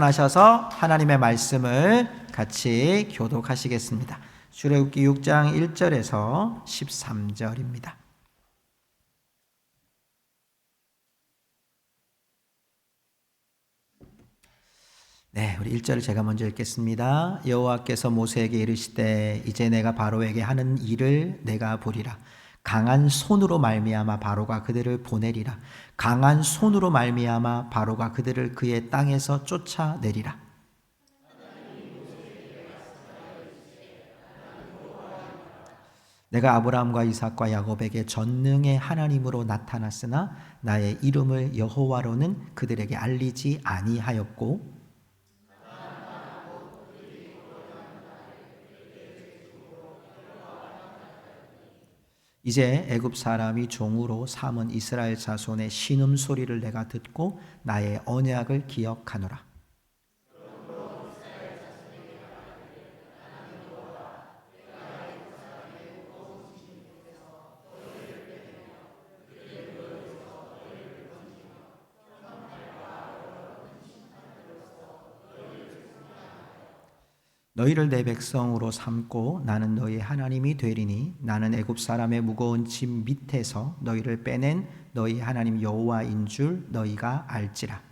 하셔서 하나님의 말씀을 같이 교독하시겠습니다. 출애굽기 6장 1절에서 13절입니다. 네, 우리 1절을 제가 먼저 읽겠습니다. 여호와께서 모세에게 이르시되 이제 내가 바로에게 하는 일을 내가 보리라. 강한 손으로 말미암아 바로가 그들을 보내리라. 강한 손으로 말미암아 바로가 그들을 그의 땅에서 쫓아내리라. 내가 아브라함과 이삭과 야곱에게 전능의 하나님으로 나타났으나 나의 이름을 여호와로는 그들에게 알리지 아니하였고 이제 애굽 사람이 종으로 삼은 이스라엘 자손의 신음소리를 내가 듣고 나의 언약을 기억하노라. 너희를 내 백성으로 삼고 나는 너희 하나님이 되리니 나는 애굽 사람의 무거운 짐 밑에서 너희를 빼낸 너희 하나님 여호와인 줄 너희가 알지라.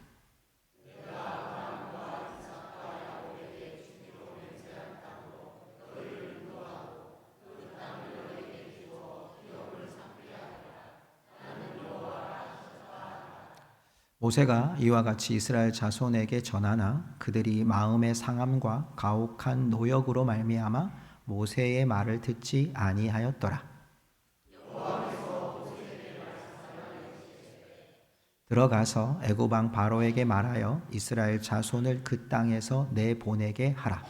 모세가 이와 같이 이스라엘 자손에게 전하나 그들이 마음의 상함과 가혹한 노역으로 말미암아 모세의 말을 듣지 아니하였더라. 들어가서 애굽 왕 바로에게 말하여 이스라엘 자손을 그 땅에서 내보내게 하라.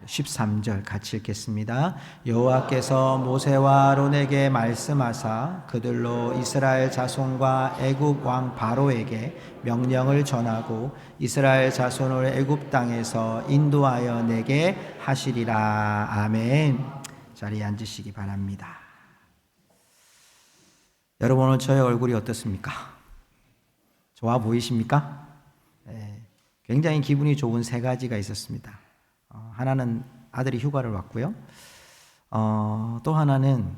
13절 같이 읽겠습니다. 여호와께서 모세와 아론에게 말씀하사 그들로 이스라엘 자손과 애굽 왕 바로에게 명령을 전하고 이스라엘 자손을 애굽 땅에서 인도하여 내게 하시리라. 아멘. 자리에 앉으시기 바랍니다. 여러분, 오늘 저의 얼굴이 어떻습니까? 좋아 보이십니까? 네, 굉장히 기분이 좋은 세 가지가 있었습니다. 하나는 아들이 휴가를 왔고요. 또 하나는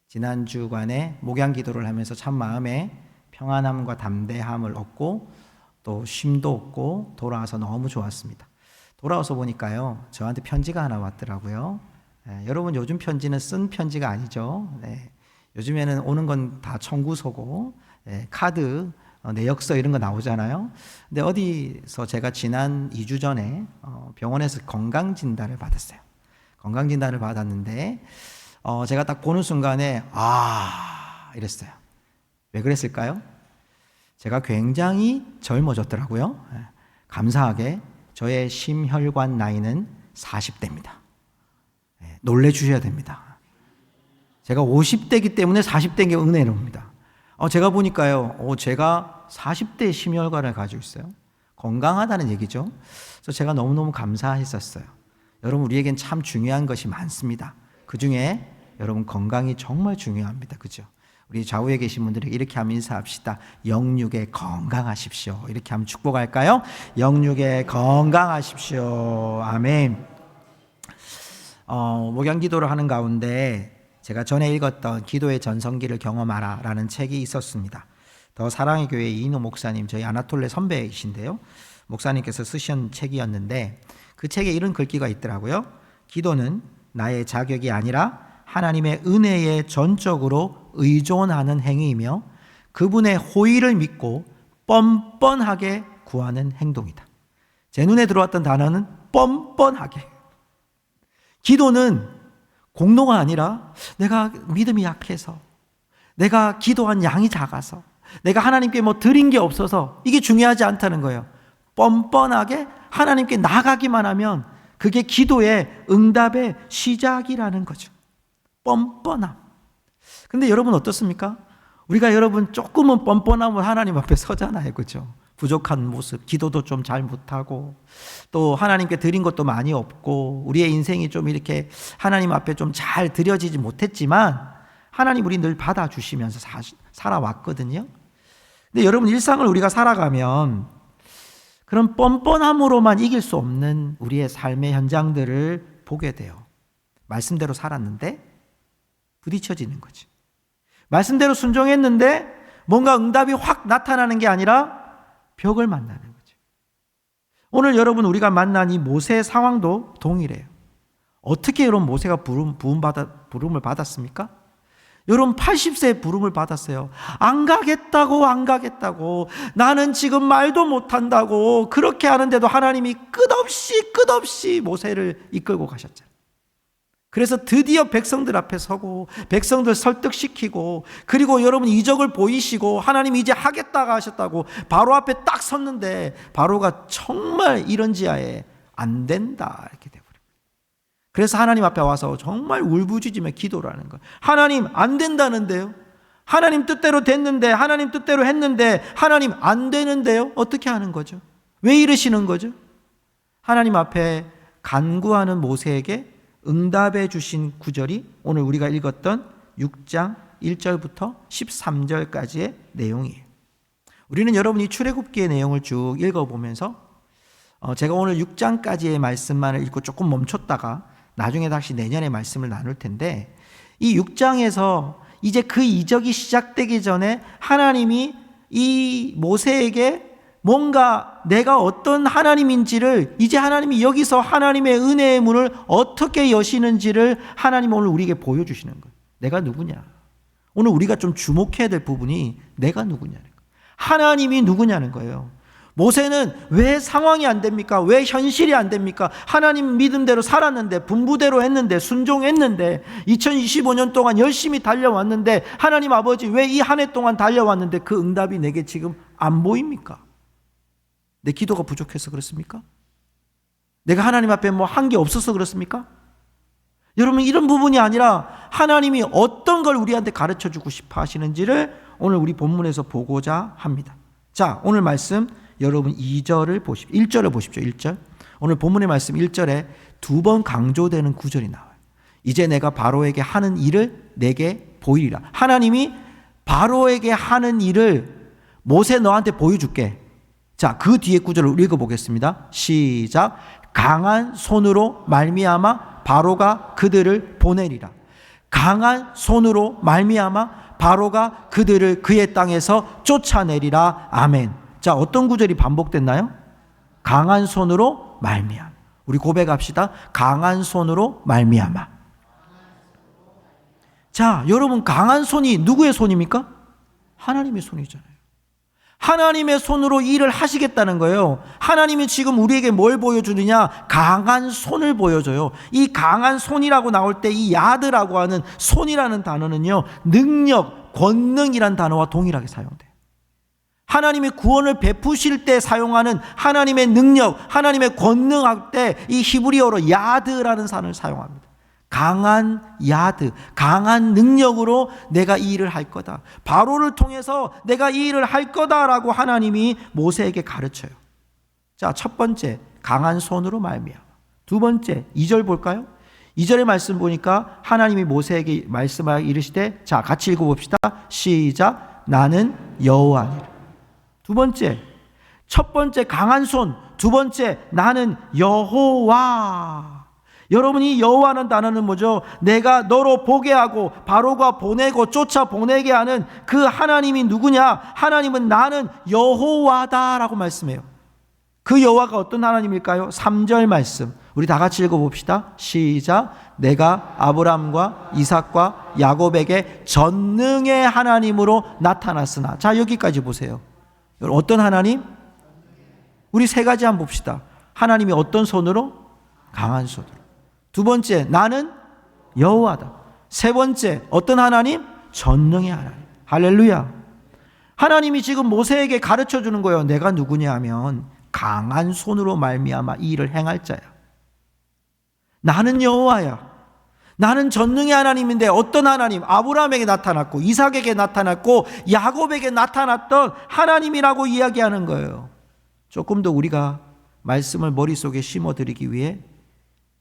지난 주간에 목양 기도를 하면서 참 마음에 평안함과 담대함을 얻고 또 쉼도 얻고 돌아와서 너무 좋았습니다. 돌아와서 보니까요, 저한테 편지가 하나 왔더라고요. 여러분, 요즘 편지는 쓴 편지가 아니죠. 요즘에는 오는 건 다 청구서고 카드, 내역서 이런 거 나오잖아요. 근데 어디서 제가 지난 2주 전에 병원에서 건강진단을 받았어요. 건강진단을 받았는데 제가 딱 보는 순간에 이랬어요. 왜 그랬을까요? 제가 굉장히 젊어졌더라고요. 감사하게 저의 심혈관 나이는 40대입니다. 놀래주셔야 됩니다. 제가 50대이기 때문에 40대인 게 은혜로웁니다. 제가 보니까요, 제가 40대 심혈관을 가지고 있어요. 건강하다는 얘기죠. 그래서 제가 너무너무 감사했었어요. 여러분, 우리에겐 참 중요한 것이 많습니다. 그 중에 여러분 건강이 정말 중요합니다. 그죠? 우리 좌우에 계신 분들에게 이렇게 하면 인사합시다. 영육에 건강하십시오. 이렇게 하면 축복할까요? 영육에 건강하십시오. 아멘. 목양 기도를 하는 가운데 제가 전에 읽었던 기도의 전성기를 경험하라 라는 책이 있었습니다. 더 사랑의 교회 이인호 목사님, 저희 아나톨레 선배이신데요, 목사님께서 쓰신 책이었는데 그 책에 이런 글귀가 있더라고요. 기도는 나의 자격이 아니라 하나님의 은혜에 전적으로 의존하는 행위이며 그분의 호의를 믿고 뻔뻔하게 구하는 행동이다. 제 눈에 들어왔던 단어는 뻔뻔하게. 기도는 공로가 아니라 내가 믿음이 약해서, 내가 기도한 양이 작아서, 내가 하나님께 뭐 드린 게 없어서 이게 중요하지 않다는 거예요. 뻔뻔하게 하나님께 나가기만 하면 그게 기도의 응답의 시작이라는 거죠. 뻔뻔함. 근데 여러분 어떻습니까? 우리가 여러분 조금은 뻔뻔함을 하나님 앞에 서잖아요. 그렇죠? 부족한 모습, 기도도 좀 잘 못하고 또 하나님께 드린 것도 많이 없고 우리의 인생이 좀 이렇게 하나님 앞에 좀 잘 드려지지 못했지만 하나님 우리 늘 받아주시면서 살아왔거든요. 근데 여러분, 일상을 우리가 살아가면 그런 뻔뻔함으로만 이길 수 없는 우리의 삶의 현장들을 보게 돼요. 말씀대로 살았는데 부딪혀지는 거지. 말씀대로 순종했는데 뭔가 응답이 확 나타나는 게 아니라 벽을 만나는 거죠. 오늘 여러분 우리가 만난 이 모세의 상황도 동일해요. 어떻게 여러분 모세가 부름을 받았습니까? 여러분 80세에 부름을 받았어요. 안 가겠다고 나는 지금 말도 못한다고 그렇게 하는데도 하나님이 끝없이 모세를 이끌고 가셨잖아요. 그래서 드디어 백성들 앞에 서고 백성들 설득시키고 그리고 여러분 이적을 보이시고 하나님이 이제 하겠다고 하셨다고 바로 앞에 딱 섰는데 바로가 정말 이런 지하에 안 된다 이렇게 돼버려요. 그래서 하나님 앞에 와서 정말 울부짖으며 기도를 하는 거예요. 하나님 안 된다는데요. 하나님 뜻대로 됐는데 하나님 뜻대로 했는데 하나님 안 되는데요. 어떻게 하는 거죠? 왜 이러시는 거죠? 하나님 앞에 간구하는 모세에게 응답해 주신 구절이 오늘 우리가 읽었던 6장 1절부터 13절까지의 내용이에요. 우리는 여러분이 출애굽기의 내용을 쭉 읽어보면서 제가 오늘 6장까지의 말씀만을 읽고 조금 멈췄다가 나중에 다시 내년에 말씀을 나눌 텐데 이 6장에서 이제 그 이적이 시작되기 전에 하나님이 이 모세에게 뭔가 내가 어떤 하나님인지를 이제 하나님이 여기서 하나님의 은혜의 문을 어떻게 여시는지를 하나님 오늘 우리에게 보여주시는 거예요. 내가 누구냐? 오늘 우리가 좀 주목해야 될 부분이 내가 누구냐는 거예요. 하나님이 누구냐는 거예요. 모세는 왜 상황이 안 됩니까? 왜 현실이 안 됩니까? 하나님 믿음대로 살았는데 분부대로 했는데 순종했는데 2025년 동안 열심히 달려왔는데 하나님 아버지 왜 이 한 해 동안 달려왔는데 그 응답이 내게 지금 안 보입니까? 내 기도가 부족해서 그렇습니까? 내가 하나님 앞에 뭐 한 게 없어서 그렇습니까? 여러분 이런 부분이 아니라 하나님이 어떤 걸 우리한테 가르쳐 주고 싶어 하시는지를 오늘 우리 본문에서 보고자 합니다. 자, 오늘 말씀 여러분 2절을 보십시오. 1절을 보십시오. 1절. 오늘 본문의 말씀 1절에 두 번 강조되는 구절이 나와요. 이제 내가 바로에게 하는 일을 내게 보이리라. 하나님이 바로에게 하는 일을 모세 너한테 보여줄게. 자, 그 뒤에 구절을 읽어보겠습니다. 시작. 강한 손으로 말미암아 바로가 그들을 보내리라. 강한 손으로 말미암아 바로가 그들을 그의 땅에서 쫓아내리라. 아멘. 자, 어떤 구절이 반복됐나요? 강한 손으로 말미암아. 우리 고백합시다. 강한 손으로 말미암아. 자, 여러분 강한 손이 누구의 손입니까? 하나님의 손이잖아요. 하나님의 손으로 일을 하시겠다는 거예요. 하나님이 지금 우리에게 뭘 보여주느냐? 강한 손을 보여줘요. 이 강한 손이라고 나올 때 이 야드라고 하는 손이라는 단어는요, 능력, 권능이란 단어와 동일하게 사용돼요. 하나님의 구원을 베푸실 때 사용하는 하나님의 능력, 하나님의 권능할 때 이 히브리어로 야드라는 단어를 사용합니다. 강한 야드, 강한 능력으로 내가 이 일을 할 거다. 바로를 통해서 내가 이 일을 할 거다라고 하나님이 모세에게 가르쳐요. 자, 첫 번째, 강한 손으로 말미암아. 두 번째, 2절 볼까요? 2절의 말씀 보니까 하나님이 모세에게 말씀하여 이르시되, 자, 같이 읽어봅시다. 시작. 나는 여호와니라. 두 번째, 첫 번째 강한 손, 두 번째 나는 여호와. 여러분이 여호와는 단어는 뭐죠? 내가 너로 보게 하고 바로가 보내고 쫓아보내게 하는 그 하나님이 누구냐? 하나님은 나는 여호와다라고 말씀해요. 그 여호와가 어떤 하나님일까요? 3절 말씀 우리 다 같이 읽어봅시다. 시작. 내가 아브라함과 이삭과 야곱에게 전능의 하나님으로 나타났으나. 자, 여기까지 보세요. 어떤 하나님? 우리 세 가지 한번 봅시다. 하나님이 어떤 손으로? 강한 손으로. 두 번째, 나는 여호와다. 세 번째, 어떤 하나님? 전능의 하나님. 할렐루야. 하나님이 지금 모세에게 가르쳐 주는 거예요. 내가 누구냐 하면 강한 손으로 말미암아 이 일을 행할 자야. 나는 여호와야. 나는 전능의 하나님인데 어떤 하나님? 아브라함에게 나타났고 이삭에게 나타났고 야곱에게 나타났던 하나님이라고 이야기하는 거예요. 조금 더 우리가 말씀을 머릿속에 심어드리기 위해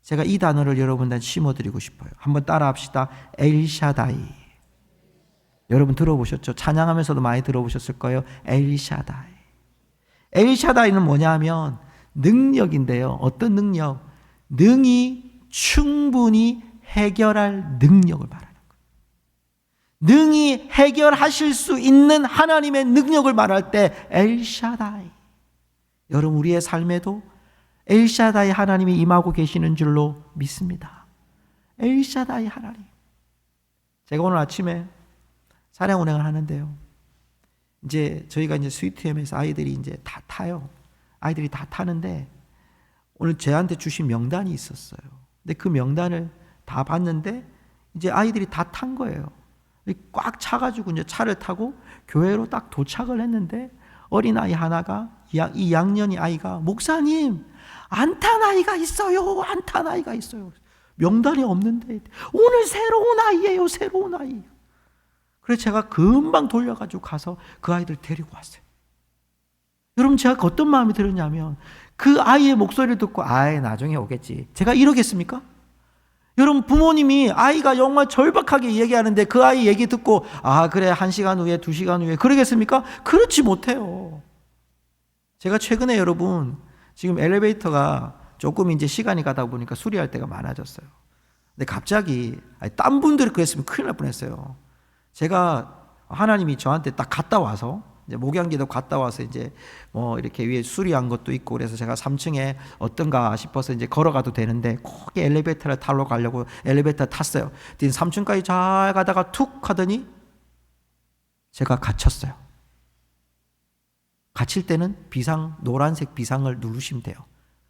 제가 이 단어를 여러분한테 심어드리고 싶어요. 한번 따라합시다. 엘샤다이. 여러분 들어보셨죠? 찬양하면서도 많이 들어보셨을 거예요. 엘샤다이. 엘샤다이는 뭐냐 하면 능력인데요. 어떤 능력? 능히 충분히 해결할 능력을 말하는 거예요. 능히 해결하실 수 있는 하나님의 능력을 말할 때 엘샤다이. 여러분 우리의 삶에도 엘샤다이 하나님이 임하고 계시는 줄로 믿습니다. 엘샤다이 하나님. 제가 오늘 아침에 차량 운행을 하는데요. 이제 저희가 이제 스위트엠에서 아이들이 이제 다 타요. 아이들이 다 타는데 오늘 저한테 주신 명단이 있었어요. 근데 그 명단을 다 봤는데 이제 아이들이 다 탄 거예요. 꽉 차가지고 이제 차를 타고 교회로 딱 도착을 했는데 어린아이 하나가 이 양년이 아이가 목사님 안 탄 아이가 있어요. 안 탄 아이가 있어요. 명단이 없는데 오늘 새로운 아이예요. 새로운 아이. 그래서 제가 금방 돌려가지고 가서 그 아이들 데리고 왔어요. 여러분 제가 어떤 마음이 들었냐면 그 아이의 목소리를 듣고 나중에 오겠지. 제가 이러겠습니까? 여러분 부모님이 아이가 정말 절박하게 얘기하는데 그 아이 얘기 듣고 그래 1시간 후에 2시간 후에 그러겠습니까? 그렇지 못해요. 제가 최근에 여러분 지금 엘리베이터가 조금 이제 시간이 가다 보니까 수리할 때가 많아졌어요. 근데 갑자기 딴 분들이 그랬으면 큰일 날 뻔했어요. 제가 하나님이 저한테 딱 갔다 와서 이제 목양기도 갔다 와서 이제 뭐 이렇게 위에 수리한 것도 있고 그래서 제가 3층에 어떤가 싶어서 이제 걸어가도 되는데 꼭 엘리베이터를 타러 가려고 엘리베이터 탔어요. 3층까지 잘 가다가 툭 하더니 제가 갇혔어요. 갇힐 때는 노란색 비상을 누르시면 돼요.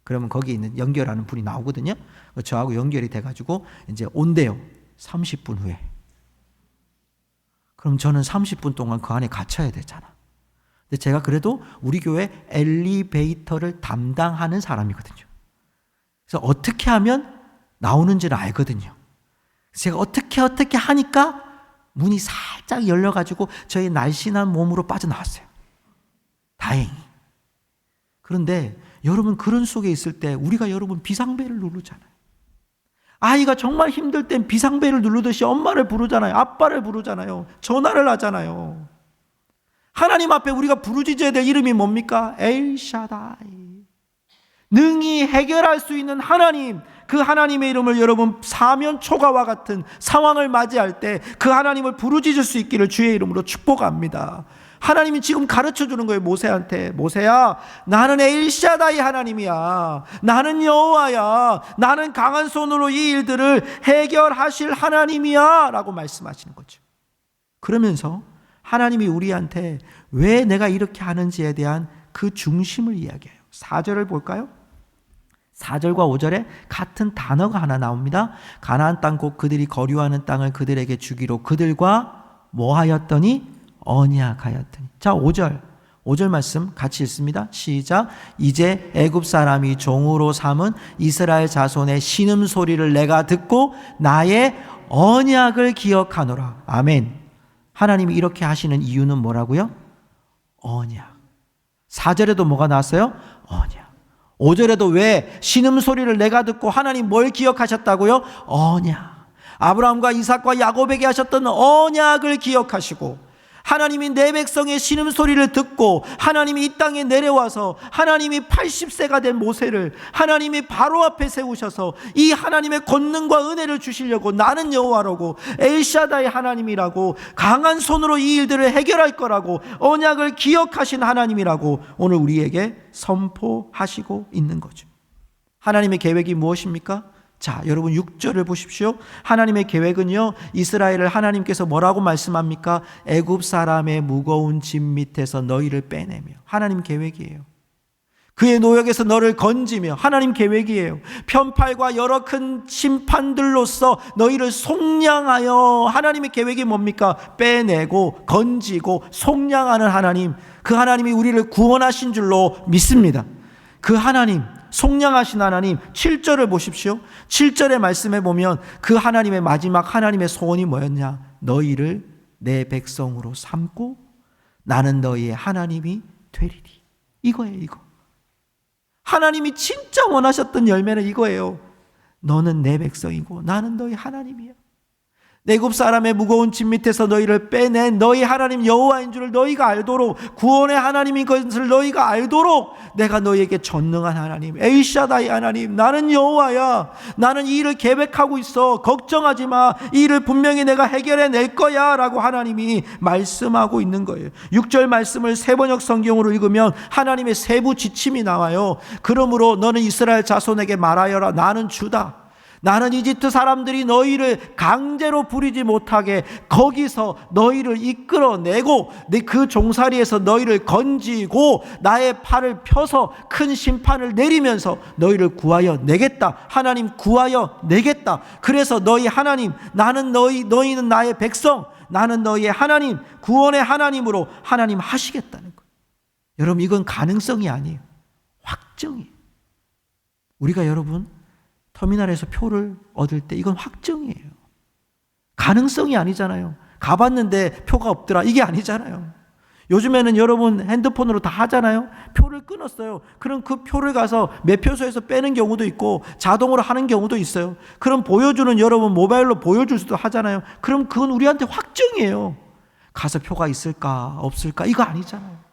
그러면 거기 있는 연결하는 분이 나오거든요. 저하고 연결이 돼가지고 이제 온대요. 30분 후에. 그럼 저는 30분 동안 그 안에 갇혀야 되잖아. 근데 제가 그래도 우리 교회 엘리베이터를 담당하는 사람이거든요. 그래서 어떻게 하면 나오는지를 알거든요. 제가 어떻게 하니까 문이 살짝 열려가지고 저의 날씬한 몸으로 빠져나왔어요. 다행히. 그런데 여러분 그런 속에 있을 때 우리가 여러분 비상벨을 누르잖아요. 아이가 정말 힘들 땐 비상벨을 누르듯이 엄마를 부르잖아요. 아빠를 부르잖아요. 전화를 하잖아요. 하나님 앞에 우리가 부르짖어야 될 이름이 뭡니까? 엘샤다이. 능히 해결할 수 있는 하나님. 그 하나님의 이름을 여러분 사면 초가와 같은 상황을 맞이할 때 그 하나님을 부르짖을 수 있기를 주의 이름으로 축복합니다. 하나님이 지금 가르쳐 주는 거예요. 모세한테. 모세야, 나는 엘샤다이 하나님이야. 나는 여호와야. 나는 강한 손으로 이 일들을 해결하실 하나님이야 라고 말씀하시는 거죠. 그러면서 하나님이 우리한테 왜 내가 이렇게 하는지에 대한 그 중심을 이야기해요. 4절을 볼까요? 4절과 5절에 같은 단어가 하나 나옵니다. 가나안 땅 곧 그들이 거류하는 땅을 그들에게 주기로 그들과 뭐 하였더니? 언약하였더니. 자, 5절 말씀 같이 읽습니다. 시작. 이제 애굽 사람이 종으로 삼은 이스라엘 자손의 신음소리를 내가 듣고 나의 언약을 기억하노라. 아멘. 하나님이 이렇게 하시는 이유는 뭐라고요? 언약. 4절에도 뭐가 나왔어요? 언약. 5절에도 왜 신음소리를 내가 듣고 하나님 뭘 기억하셨다고요? 언약. 아브라함과 이삭과 야곱에게 하셨던 언약을 기억하시고 하나님이 내 백성의 신음소리를 듣고 하나님이 이 땅에 내려와서 하나님이 80세가 된 모세를 하나님이 바로 앞에 세우셔서 이 하나님의 권능과 은혜를 주시려고 나는 여호와라고 엘샤다이 하나님이라고 강한 손으로 이 일들을 해결할 거라고 언약을 기억하신 하나님이라고 오늘 우리에게 선포하시고 있는 거죠. 하나님의 계획이 무엇입니까? 자, 여러분 6절을 보십시오. 하나님의 계획은요, 이스라엘을 하나님께서 뭐라고 말씀합니까? 애굽 사람의 무거운 짐 밑에서 너희를 빼내며. 하나님 계획이에요. 그의 노역에서 너를 건지며. 하나님 계획이에요. 편팔과 여러 큰 심판들로서 너희를 속량하여. 하나님의 계획이 뭡니까? 빼내고 건지고 속량하는 하나님. 그 하나님이 우리를 구원하신 줄로 믿습니다. 그 하나님, 속량하신 하나님. 7절을 보십시오. 7절의 말씀에 보면 그 하나님의 마지막 하나님의 소원이 뭐였냐? 너희를 내 백성으로 삼고 나는 너희의 하나님이 되리리. 이거예요, 이거. 하나님이 진짜 원하셨던 열매는 이거예요. 너는 내 백성이고 나는 너희 하나님이야. 애굽 사람의 무거운 짐 밑에서 너희를 빼낸 너희 하나님 여호와인 줄을 너희가 알도록, 구원의 하나님인 것을 너희가 알도록 내가 너희에게 전능한 하나님, 엘샤다이 하나님, 나는 여호와야. 나는 이 일을 계획하고 있어. 걱정하지 마. 이 일을 분명히 내가 해결해낼 거야 라고 하나님이 말씀하고 있는 거예요. 6절 말씀을 세번역 성경으로 읽으면 하나님의 세부 지침이 나와요. 그러므로 너는 이스라엘 자손에게 말하여라. 나는 주다. 나는 이집트 사람들이 너희를 강제로 부리지 못하게 거기서 너희를 이끌어내고 그 종살이에서 너희를 건지고 나의 팔을 펴서 큰 심판을 내리면서 너희를 구하여 내겠다. 하나님 구하여 내겠다. 그래서 너희 하나님, 나는 너희는 나의 백성, 나는 너희의 하나님, 구원의 하나님으로 하나님 하시겠다는 거예요. 여러분, 이건 가능성이 아니에요. 확정이에요. 우리가 여러분 터미널에서 표를 얻을 때 이건 확정이에요. 가능성이 아니잖아요. 가봤는데 표가 없더라. 이게 아니잖아요. 요즘에는 여러분 핸드폰으로 다 하잖아요. 표를 끊었어요. 그럼 그 표를 가서 매표소에서 빼는 경우도 있고 자동으로 하는 경우도 있어요. 그럼 보여주는 여러분 모바일로 보여줄 수도 하잖아요. 그럼 그건 우리한테 확정이에요. 가서 표가 있을까 없을까 이거 아니잖아요.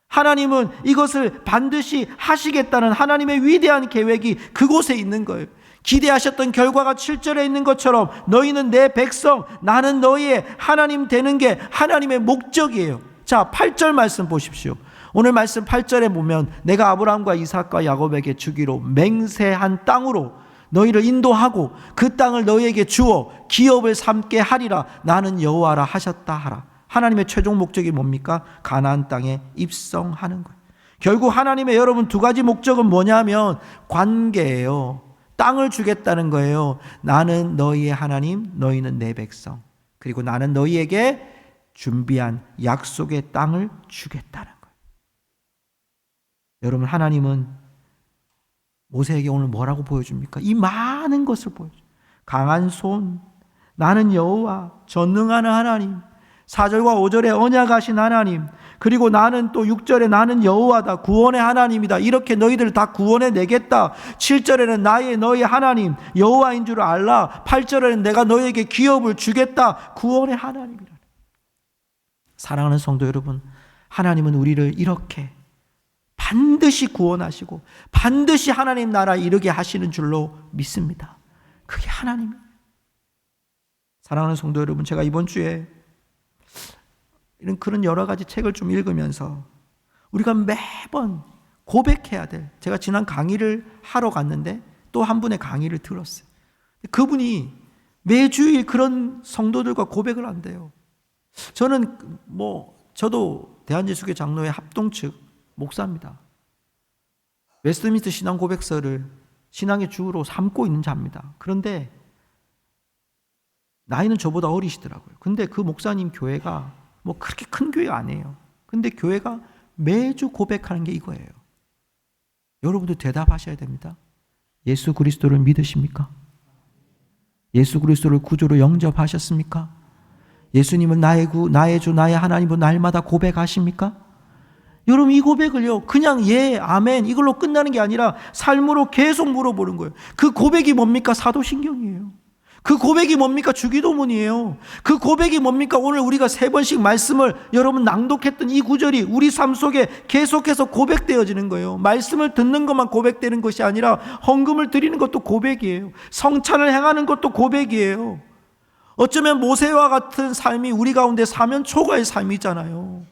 하나님은 이것을 반드시 하시겠다는 하나님의 위대한 계획이 그곳에 있는 거예요. 기대하셨던 결과가 7절에 있는 것처럼 너희는 내 백성, 나는 너희의 하나님 되는 게 하나님의 목적이에요. 자, 8절 말씀 보십시오. 오늘 말씀 8절에 보면 내가 아브라함과 이삭과 야곱에게 주기로 맹세한 땅으로 너희를 인도하고 그 땅을 너희에게 주어 기업을 삼게 하리라. 나는 여호와라 하셨다 하라. 하나님의 최종 목적이 뭡니까? 가나안 땅에 입성하는 거예요. 결국 하나님의 여러분 두 가지 목적은 뭐냐면 관계예요. 땅을 주겠다는 거예요. 나는 너희의 하나님, 너희는 내 백성. 그리고 나는 너희에게 준비한 약속의 땅을 주겠다는 거예요. 여러분, 하나님은 모세에게 오늘 뭐라고 보여줍니까? 이 많은 것을 보여줘요. 강한 손, 나는 여호와, 전능한 하나님, 4절과 5절에 언약하신 하나님, 그리고 나는 또 6절에 나는 여호와다, 구원의 하나님이다, 이렇게 너희들을 다 구원해 내겠다. 7절에는 너희 하나님 여호와인 줄 알라. 8절에는 내가 너희에게 기업을 주겠다, 구원의 하나님이라. 사랑하는 성도 여러분, 하나님은 우리를 이렇게 반드시 구원하시고 반드시 하나님 나라에 이르게 하시는 줄로 믿습니다. 그게 하나님이에요. 사랑하는 성도 여러분, 제가 이번 주에 이런 그런 여러 가지 책을 좀 읽으면서 우리가 매번 고백해야 될, 제가 지난 강의를 하러 갔는데 또 한 분의 강의를 들었어요. 그분이 매주일 그런 성도들과 고백을 한대요. 저도 대한제수교 장로회 합동 측 목사입니다. 웨스트민스터 신앙 고백서를 신앙의 주로 삼고 있는 자입니다. 그런데 나이는 저보다 어리시더라고요. 근데 그 목사님 교회가 그렇게 큰 교회가 아니에요. 근데 교회가 매주 고백하는 게 이거예요. 여러분도 대답하셔야 됩니다. 예수 그리스도를 믿으십니까? 예수 그리스도를 구주로 영접하셨습니까? 예수님을 나의 주, 나의 하나님으로 날마다 고백하십니까? 여러분, 이 고백을요, 그냥 예, 아멘 이걸로 끝나는 게 아니라 삶으로 계속 물어보는 거예요. 그 고백이 뭡니까? 사도신경이에요. 그 고백이 뭡니까? 주기도문이에요. 그 고백이 뭡니까? 오늘 우리가 3번씩 말씀을 여러분 낭독했던 이 구절이 우리 삶 속에 계속해서 고백되어지는 거예요. 말씀을 듣는 것만 고백되는 것이 아니라 헌금을 드리는 것도 고백이에요. 성찬을 행하는 것도 고백이에요. 어쩌면 모세와 같은 삶이 우리 가운데 사면 초과의 삶이잖아요.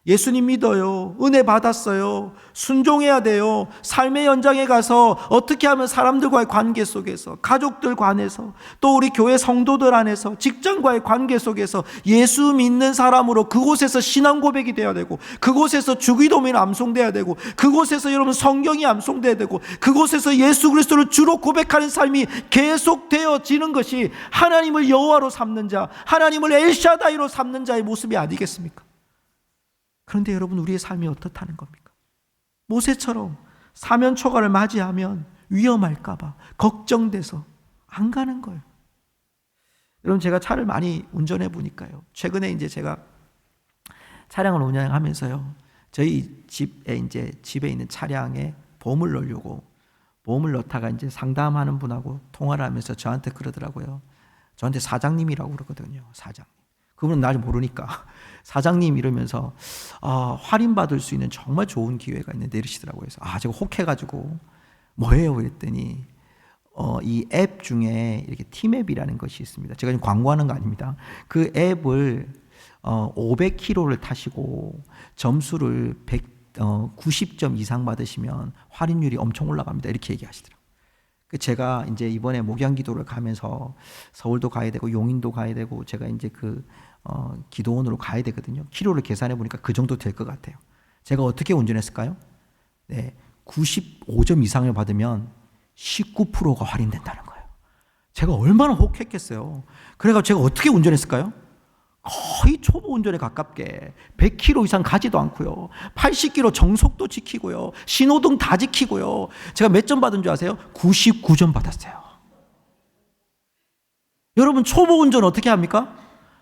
예수님 믿어요. 은혜 받았어요. 순종해야 돼요. 삶의 연장에 가서 어떻게 하면 사람들과의 관계 속에서, 가족들 관해서, 또 우리 교회 성도들 안에서, 직장과의 관계 속에서 예수 믿는 사람으로 그곳에서 신앙 고백이 돼야 되고, 그곳에서 주기도문이 암송돼야 되고, 그곳에서 여러분 성경이 암송돼야 되고, 그곳에서 예수 그리스도를 주로 고백하는 삶이 계속되어지는 것이 하나님을 여호와로 삼는 자, 하나님을 엘샤다이로 삼는 자의 모습이 아니겠습니까? 그런데 여러분, 우리의 삶이 어떻다는 겁니까? 모세처럼 사면 초과를 맞이하면 위험할까 봐 걱정돼서 안 가는 거예요. 여러분, 제가 차를 많이 운전해 보니까요, 최근에 이제 제가 차량을 운행하면서요, 저희 집에 있는 차량에 보험을 넣으려고 보험을 넣다가 이제 상담하는 분하고 통화를 하면서 저한테 그러더라고요. 저한테 사장님이라고 그러거든요. 사장님. 그분은 날 모르니까 사장님 이러면서 할인받을 수 있는 정말 좋은 기회가 있는데 이러시더라고요. 그래서 제가 혹해가지고 뭐예요? 그랬더니 이 앱 중에 이렇게 팀앱이라는 것이 있습니다. 제가 지금 광고하는 거 아닙니다. 그 앱을 500km를 타시고 점수를 90점 이상 받으시면 할인율이 엄청 올라갑니다. 이렇게 얘기하시더라고요. 제가 이제 이번에 목양기도를 가면서 서울도 가야 되고 용인도 가야 되고 제가 이제 기도원으로 가야 되거든요. 키로를 계산해 보니까 그 정도 될 것 같아요. 제가 어떻게 운전했을까요? 네, 95점 이상을 받으면 19%가 할인된다는 거예요. 제가 얼마나 혹했겠어요. 그래가지고 제가 어떻게 운전했을까요? 거의 초보 운전에 가깝게 100km 이상 가지도 않고요. 80km 정속도 지키고요. 신호등 다 지키고요. 제가 몇 점 받은 줄 아세요? 99점 받았어요. 여러분 초보 운전 어떻게 합니까?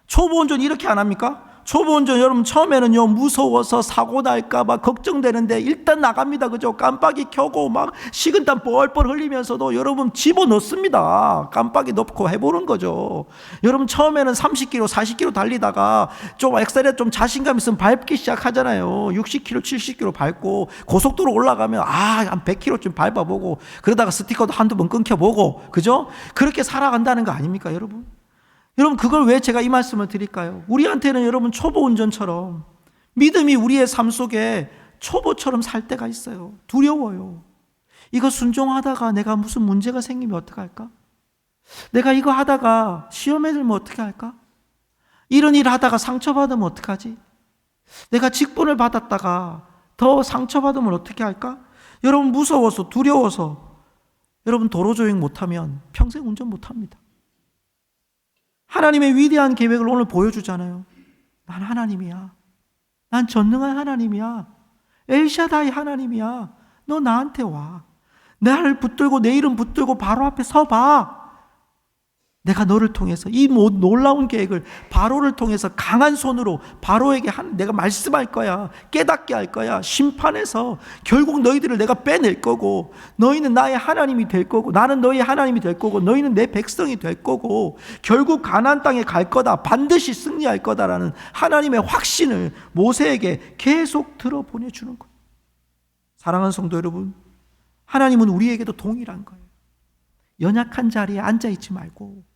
초보 운전 이렇게 안 합니까? 초보 운전 여러분 처음에는요 무서워서 사고 날까봐 걱정되는데 일단 나갑니다. 그죠? 깜빡이 켜고 막 식은땀 뻘뻘 흘리면서도 여러분 집어넣습니다. 깜빡이 넣고 해보는 거죠. 여러분 처음에는 30km 40km 달리다가 좀 엑셀에 좀 자신감 있으면 밟기 시작하잖아요. 60km 70km 밟고 고속도로 올라가면 한 100km쯤 밟아보고 그러다가 스티커도 한두 번 끊겨보고 그죠? 그렇게 살아간다는 거 아닙니까 여러분? 여러분 그걸 왜 제가 이 말씀을 드릴까요? 우리한테는 여러분 초보 운전처럼 믿음이 우리의 삶 속에 초보처럼 살 때가 있어요. 두려워요. 이거 순종하다가 내가 무슨 문제가 생기면 어떡할까? 내가 이거 하다가 시험에 들면 어떻게 할까? 이런 일 하다가 상처받으면 어떡하지? 내가 직분을 받았다가 더 상처받으면 어떻게 할까? 여러분 무서워서 두려워서 여러분 도로 조행 못하면 평생 운전 못합니다. 하나님의 위대한 계획을 오늘 보여주잖아요. 난 하나님이야. 난 전능한 하나님이야. 엘샤다이 하나님이야. 너 나한테 와. 나를 붙들고 내 이름 붙들고 바로 앞에 서봐. 내가 너를 통해서 이 놀라운 계획을 바로를 통해서 강한 손으로 바로에게 내가 말씀할 거야. 깨닫게 할 거야. 심판해서 결국 너희들을 내가 빼낼 거고 너희는 나의 하나님이 될 거고 나는 너희의 하나님이 될 거고 너희는 내 백성이 될 거고 결국 가나안 땅에 갈 거다. 반드시 승리할 거다라는 하나님의 확신을 모세에게 계속 들어보내주는 거예요. 사랑하는 성도 여러분, 하나님은 우리에게도 동일한 거예요. 연약한 자리에 앉아있지 말고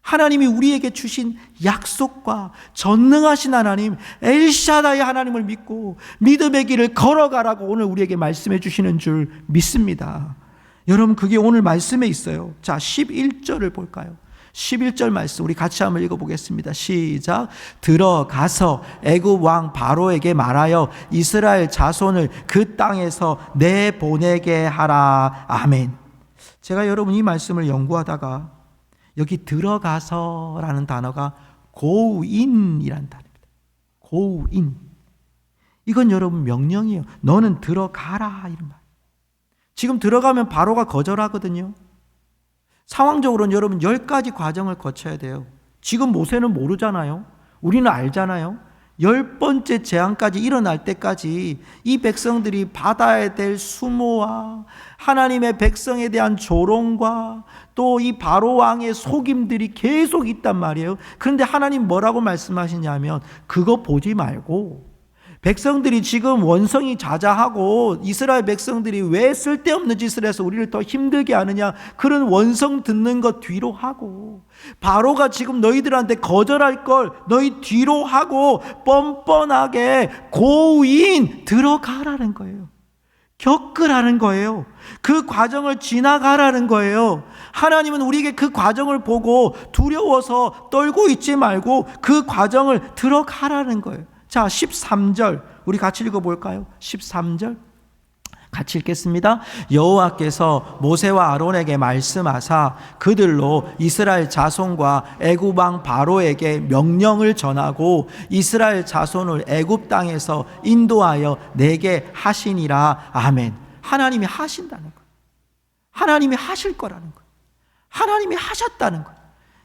하나님이 우리에게 주신 약속과 전능하신 하나님 엘샤다의 하나님을 믿고 믿음의 길을 걸어가라고 오늘 우리에게 말씀해 주시는 줄 믿습니다. 여러분 그게 오늘 말씀에 있어요. 자 11절을 볼까요? 11절 말씀 우리 같이 한번 읽어보겠습니다. 시작. 들어가서 애굽 왕 바로에게 말하여 이스라엘 자손을 그 땅에서 내보내게 하라. 아멘. 제가 여러분 이 말씀을 연구하다가 여기 들어가서라는 단어가 고인이라는 단어입니다. 고인. 이건 여러분 명령이에요. 너는 들어가라 이런 말. 지금 들어가면 바로가 거절하거든요. 상황적으로는 여러분 10가지 과정을 거쳐야 돼요. 지금 모세는 모르잖아요. 우리는 알잖아요. 10번째 재앙까지 일어날 때까지 이 백성들이 받아야 될 수모와 하나님의 백성에 대한 조롱과 또 이 바로 왕의 속임들이 계속 있단 말이에요. 그런데 하나님 뭐라고 말씀하시냐면 그거 보지 말고 백성들이 지금 원성이 자자하고 이스라엘 백성들이 왜 쓸데없는 짓을 해서 우리를 더 힘들게 하느냐, 그런 원성 듣는 것 뒤로 하고 바로가 지금 너희들한테 거절할 걸 너희 뒤로 하고 뻔뻔하게 고인 들어가라는 거예요. 겪으라는 거예요. 그 과정을 지나가라는 거예요. 하나님은 우리에게 그 과정을 보고 두려워서 떨고 있지 말고 그 과정을 들어가라는 거예요. 자, 13절 우리 같이 읽어볼까요? 13절 같이 읽겠습니다. 여호와께서 모세와 아론에게 말씀하사 그들로 이스라엘 자손과 애굽 왕 바로에게 명령을 전하고 이스라엘 자손을 애굽 땅에서 인도하여 내게 하시니라. 아멘. 하나님이 하신다는 거예요. 하나님이 하실 거라는 거예요. 하나님이 하셨다는 거예요.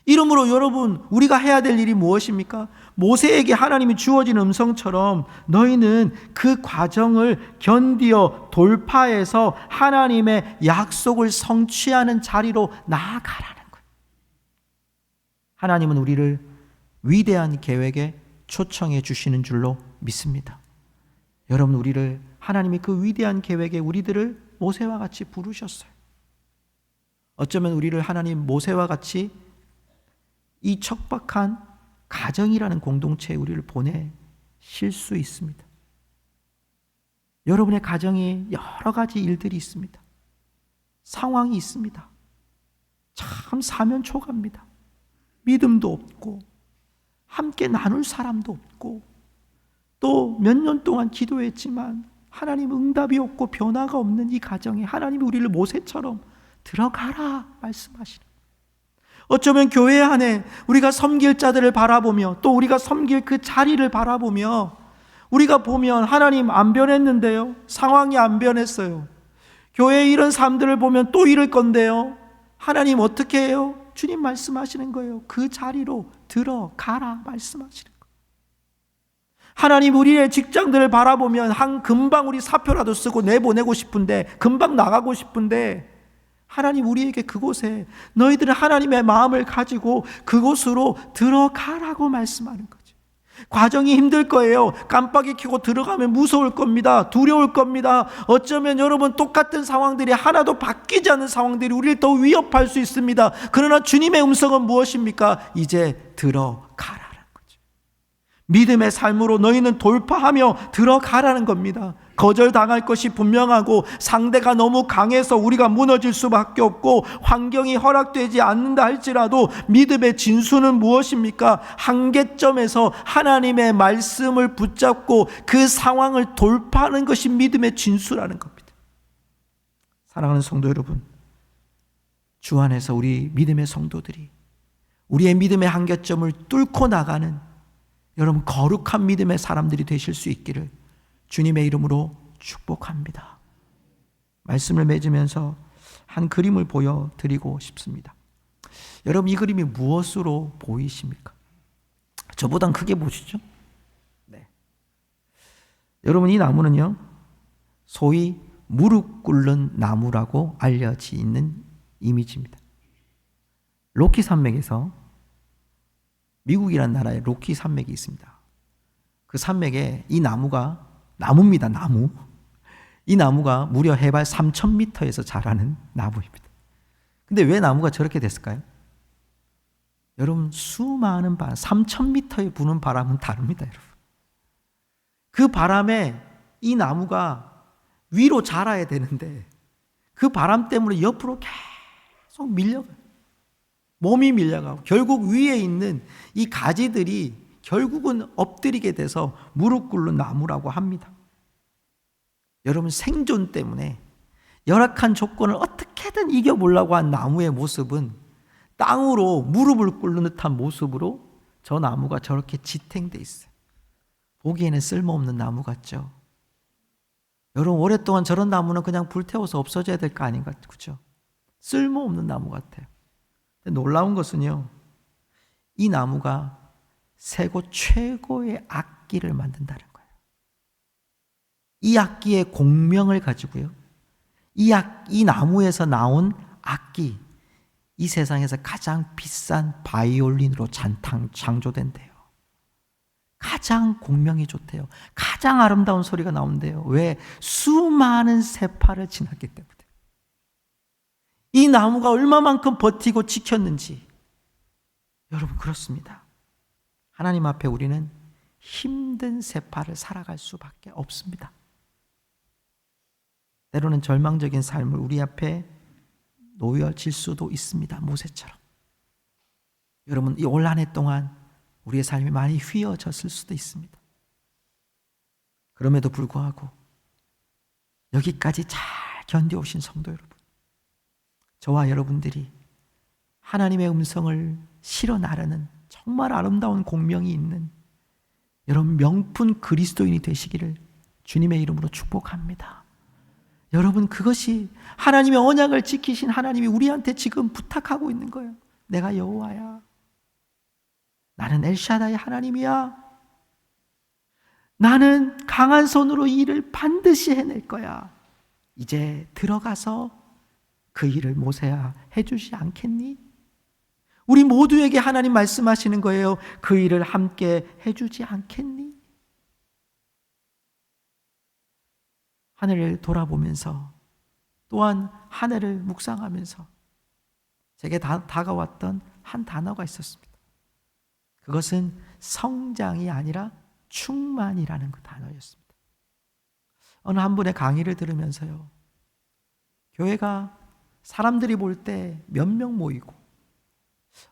이러므로 여러분, 우리가 해야 될 일이 무엇입니까? 모세에게 하나님이 주어진 음성처럼 너희는 그 과정을 견디어 돌파해서 하나님의 약속을 성취하는 자리로 나아가라는 거예요. 하나님은 우리를 위대한 계획에 초청해 주시는 줄로 믿습니다. 여러분, 우리를 하나님이 그 위대한 계획에 우리들을 모세와 같이 부르셨어요. 어쩌면 우리를 하나님 모세와 같이 이 척박한 가정이라는 공동체에 우리를 보내실 수 있습니다. 여러분의 가정에 여러 가지 일들이 있습니다. 상황이 있습니다. 참 사면초가입니다. 믿음도 없고 함께 나눌 사람도 없고 또 몇 년 동안 기도했지만 하나님 응답이 없고 변화가 없는 이 가정에 하나님이 우리를 모세처럼 들어가라 말씀하시는, 어쩌면 교회 안에 우리가 섬길 자들을 바라보며 또 우리가 섬길 그 자리를 바라보며 우리가 보면 하나님 안 변했는데요, 상황이 안 변했어요, 교회에 이런 사람들을 보면 또 이럴 건데요, 하나님 어떻게 해요? 주님 말씀하시는 거예요. 그 자리로 들어가라 말씀하시는 거예요. 하나님 우리의 직장들을 바라보면 금방 우리 사표라도 쓰고 내보내고 싶은데, 금방 나가고 싶은데, 하나님 우리에게 그곳에 너희들은 하나님의 마음을 가지고 그곳으로 들어가라고 말씀하는 거죠. 과정이 힘들 거예요. 깜빡이 켜고 들어가면 무서울 겁니다. 두려울 겁니다. 어쩌면 여러분 똑같은 상황들이 하나도 바뀌지 않는 상황들이 우리를 더 위협할 수 있습니다. 그러나 주님의 음성은 무엇입니까? 이제 들어가라는 거죠. 믿음의 삶으로 너희는 돌파하며 들어가라는 겁니다. 거절당할 것이 분명하고 상대가 너무 강해서 우리가 무너질 수밖에 없고 환경이 허락되지 않는다 할지라도 믿음의 진수는 무엇입니까? 한계점에서 하나님의 말씀을 붙잡고 그 상황을 돌파하는 것이 믿음의 진수라는 겁니다. 사랑하는 성도 여러분, 주 안에서 우리 믿음의 성도들이 우리의 믿음의 한계점을 뚫고 나가는 여러분 거룩한 믿음의 사람들이 되실 수 있기를 주님의 이름으로 축복합니다. 말씀을 맺으면서 한 그림을 보여드리고 싶습니다. 여러분, 이 그림이 무엇으로 보이십니까? 저보단 크게 보시죠? 네. 여러분, 이 나무는요, 소위 무릎 꿇는 나무라고 알려져 있는 이미지입니다. 로키 산맥에서, 미국이라는 나라에 로키 산맥이 있습니다. 그 산맥에 이 나무입니다. 나무. 이 나무가 무려 해발 3,000m에서 자라는 나무입니다. 근데 왜 나무가 저렇게 됐을까요? 여러분, 수많은 바람, 3,000m에 부는 바람은 다릅니다, 여러분. 그 바람에 이 나무가 위로 자라야 되는데 그 바람 때문에 옆으로 계속 밀려가요. 몸이 밀려가고 결국 위에 있는 이 가지들이 결국은 엎드리게 돼서 무릎 꿇는 나무라고 합니다. 여러분, 생존 때문에 열악한 조건을 어떻게든 이겨보려고 한 나무의 모습은 땅으로 무릎을 꿇는 듯한 모습으로 저 나무가 저렇게 지탱돼 있어요. 보기에는 쓸모없는 나무 같죠? 여러분, 오랫동안 저런 나무는 그냥 불태워서 없어져야 될 거 아닌가, 그렇죠? 쓸모없는 나무 같아요. 근데 놀라운 것은요, 이 나무가 세고 최고의 악기를 만든다는 거예요. 이 악기의 공명을 가지고요, 이 나무에서 나온 악기, 이 세상에서 가장 비싼 바이올린으로 창조된대요. 가장 공명이 좋대요. 가장 아름다운 소리가 나온대요. 왜? 수많은 세파를 지났기 때문에. 이 나무가 얼마만큼 버티고 지켰는지. 여러분, 그렇습니다. 하나님 앞에 우리는 힘든 세파를 살아갈 수밖에 없습니다. 때로는 절망적인 삶을 우리 앞에 놓여질 수도 있습니다. 모세처럼. 여러분, 이 올 한 해 동안 우리의 삶이 많이 휘어졌을 수도 있습니다. 그럼에도 불구하고 여기까지 잘 견뎌오신 성도 여러분, 저와 여러분들이 하나님의 음성을 실어 나르는 정말 아름다운 공명이 있는 여러분 명품 그리스도인이 되시기를 주님의 이름으로 축복합니다. 여러분, 그것이 하나님의 언약을 지키신 하나님이 우리한테 지금 부탁하고 있는 거예요. 내가 여호와야. 나는 엘샤다의 하나님이야. 나는 강한 손으로 이 일을 반드시 해낼 거야. 이제 들어가서 그 일을 모세야 해주지 않겠니? 우리 모두에게 하나님 말씀하시는 거예요. 그 일을 함께 해주지 않겠니? 하늘을 돌아보면서 또한 하늘을 묵상하면서 제게 다가왔던 한 단어가 있었습니다. 그것은 성장이 아니라 충만이라는 그 단어였습니다. 어느 한 분의 강의를 들으면서요, 교회가 사람들이 볼 때 몇 명 모이고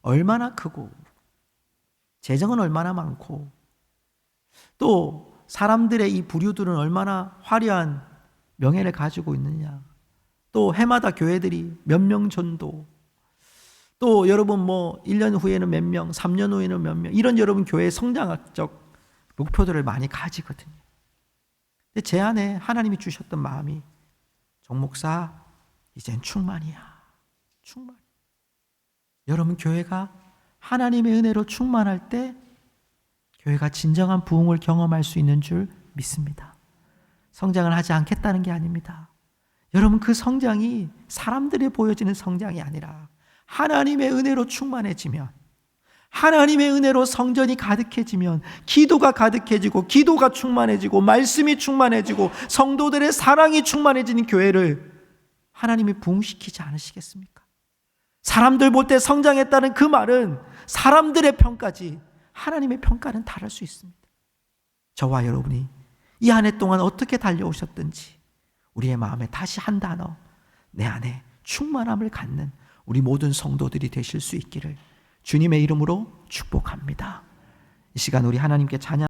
얼마나 크고 재정은 얼마나 많고 또 사람들의 이 부류들은 얼마나 화려한 명예를 가지고 있느냐, 또 해마다 교회들이 몇 명 전도, 또 여러분 1년 후에는 몇 명, 3년 후에는 몇 명, 이런 여러분 교회의 성장학적 목표들을 많이 가지거든요. 근데 제 안에 하나님이 주셨던 마음이, 정목사 이젠 충만이야. 충만. 여러분 교회가 하나님의 은혜로 충만할 때 교회가 진정한 부흥을 경험할 수 있는 줄 믿습니다. 성장을 하지 않겠다는 게 아닙니다. 여러분 그 성장이 사람들에 보여지는 성장이 아니라 하나님의 은혜로 충만해지면, 하나님의 은혜로 성전이 가득해지면, 기도가 가득해지고 기도가 충만해지고 말씀이 충만해지고 성도들의 사랑이 충만해지는 교회를 하나님이 부흥시키지 않으시겠습니까? 사람들 볼 때 성장했다는 그 말은 사람들의 평가지 하나님의 평가는 다를 수 있습니다. 저와 여러분이 이 한 해 동안 어떻게 달려오셨든지 우리의 마음에 다시 한 단어, 내 안에 충만함을 갖는 우리 모든 성도들이 되실 수 있기를 주님의 이름으로 축복합니다. 이 시간 우리 하나님께 찬양